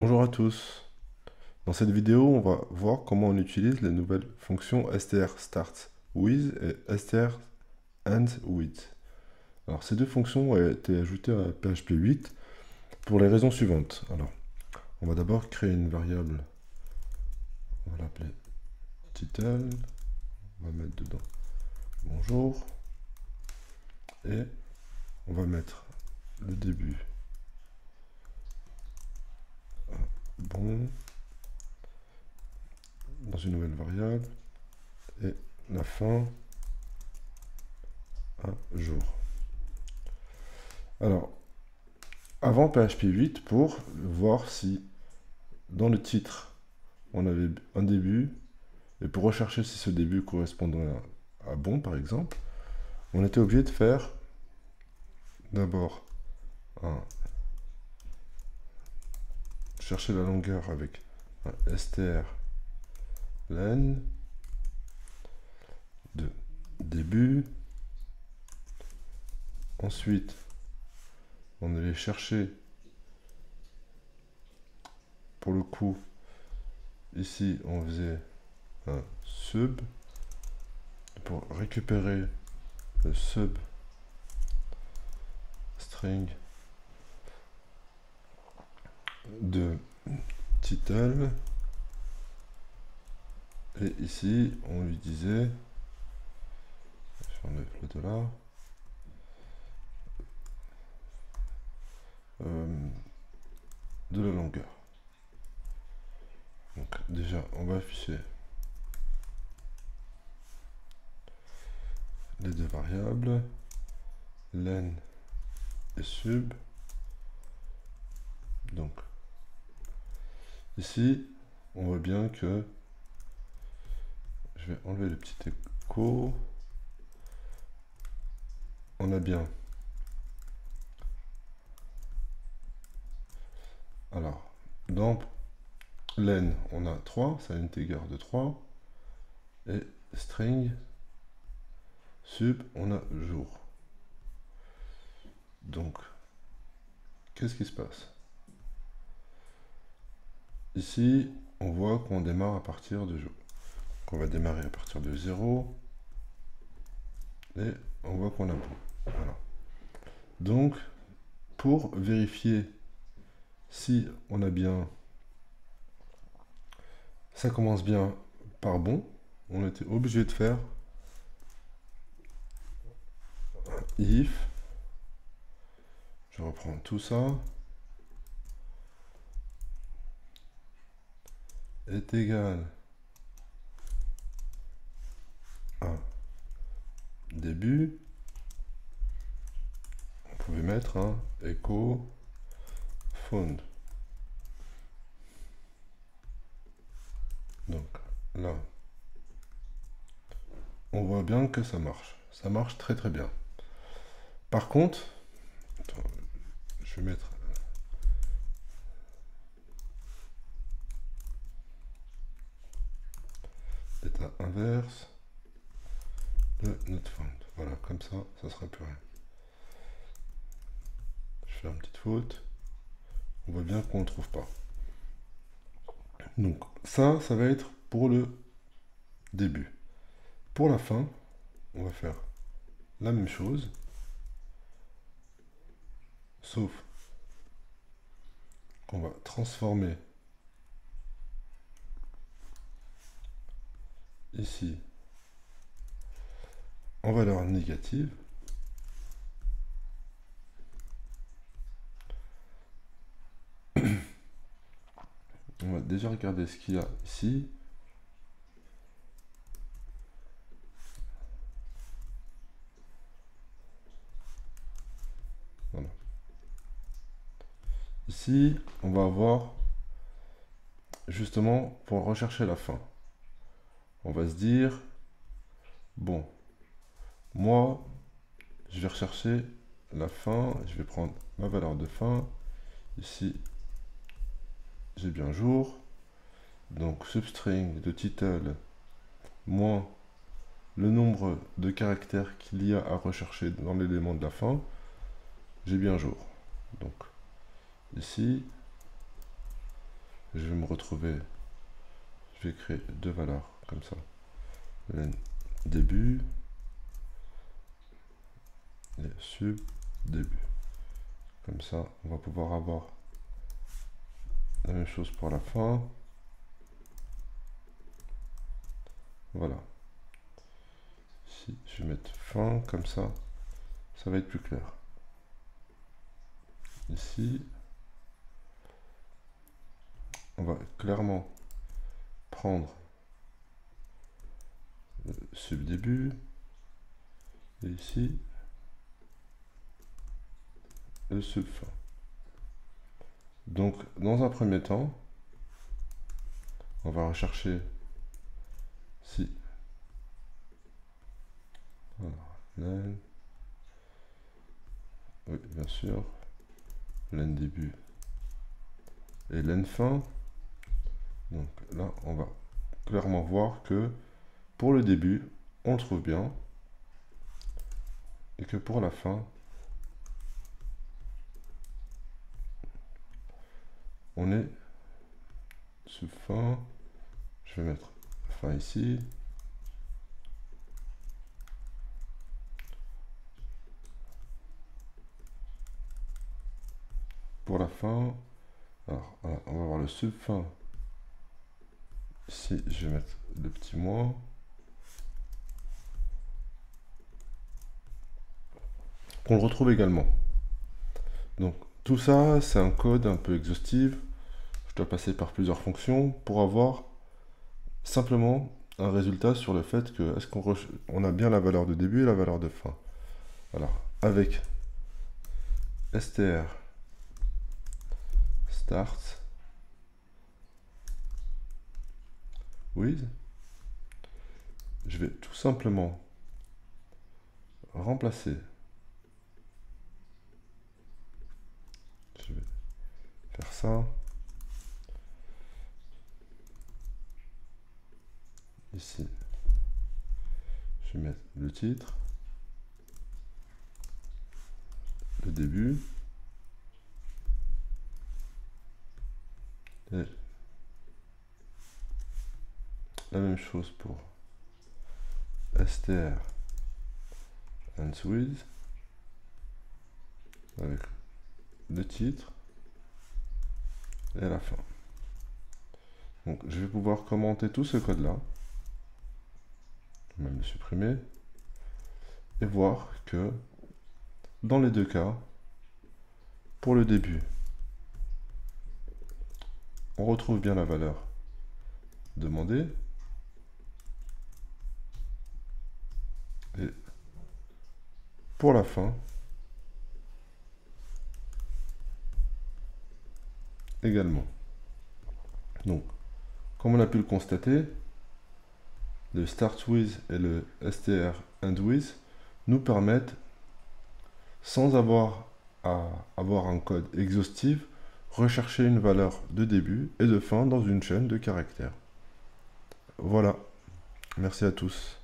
Bonjour à tous. Dans cette vidéo, on va voir comment on utilise les nouvelles fonctions str start with et str end with. Alors, ces deux fonctions ont été ajoutées à PHP 8 pour les raisons suivantes. Alors, on va d'abord créer une variable. On va l'appeler title. On va mettre dedans bonjour. Et on va mettre le début bon dans une nouvelle variable et la fin à jour. Alors, avant PHP 8, pour voir si dans le titre on avait un début, et pour rechercher si ce début correspondait à bon par exemple, on était obligé de faire d'abord chercher la longueur avec un str len de début. Ensuite, on allait chercher, pour le coup, ici on faisait un sub pour récupérer le sub string de title. Et ici, on lui disait, j'enlève le dollar, de la longueur. Donc déjà, on va afficher les deux variables, len et sub. Donc ici, on voit bien que je vais enlever le petit écho. On a bien. Alors, dans len, on a 3, ça integer de 3. Et string, sub, on a jour. Donc, qu'est-ce qui se passe? Ici, on voit qu'on démarre à partir de jour. On va démarrer à partir de 0. Et on voit qu'on a bon. Voilà. Donc, pour vérifier si on a bien, ça commence bien par bon, on était obligé de faire if, je reprends tout ça, est égal à début. On pouvait mettre un echo found. Donc là, on voit bien que ça marche. Ça marche très très bien. Par contre, attends, je vais mettre l'état inverse de not found. Voilà, comme ça, ça sera plus rien. Je fais une petite faute. On voit bien qu'on ne trouve pas. Donc ça va être pour le début. Pour la fin, on va faire la même chose, sauf qu'on va transformer ici en valeur négative. On va déjà regarder ce qu'il y a ici. Voilà. Ici, on va avoir, justement, pour rechercher la fin, on va se dire, bon, moi, je vais rechercher la fin, je vais prendre ma valeur de fin. Ici, j'ai bien jour. Donc, substring de title moins le nombre de caractères qu'il y a à rechercher dans l'élément de la fin, j'ai bien jour. Donc, ici, je vais me retrouver, je vais créer deux valeurs comme ça. Len début et sub début. Comme ça, on va pouvoir avoir la même chose pour la fin. Voilà. Ici, je vais mettre fin, comme ça va être plus clair. Ici, on va clairement prendre le sub début et ici le sub fin. Donc, dans un premier temps, on va rechercher si len, oui, bien sûr, len début et len fin. Donc là, on va clairement voir que pour le début, on le trouve bien, et que pour la fin, on est sous fin. Je vais mettre fin ici. Pour la fin, alors voilà, on va avoir le sub fin. Ici, je vais mettre le petit moins. Qu'on le retrouve également. Donc tout ça, c'est un code un peu exhaustif. Je dois passer par plusieurs fonctions pour avoir simplement un résultat sur le fait que est-ce qu'on a bien la valeur de début et la valeur de fin. Alors, avec str start with, je vais tout simplement remplacer. Je vais faire ça. Ici, je vais mettre le titre, le début, et la même chose pour str and with, avec le titre et la fin. Donc je vais pouvoir commenter tout ce code là, même le supprimer, et voir que dans les deux cas, pour le début, on retrouve bien la valeur demandée, et pour la fin, également. Donc, comme on a pu le constater, le start with et le str and with nous permettent, sans avoir à avoir un code exhaustif, rechercher une valeur de début et de fin dans une chaîne de caractères. Voilà, merci à tous.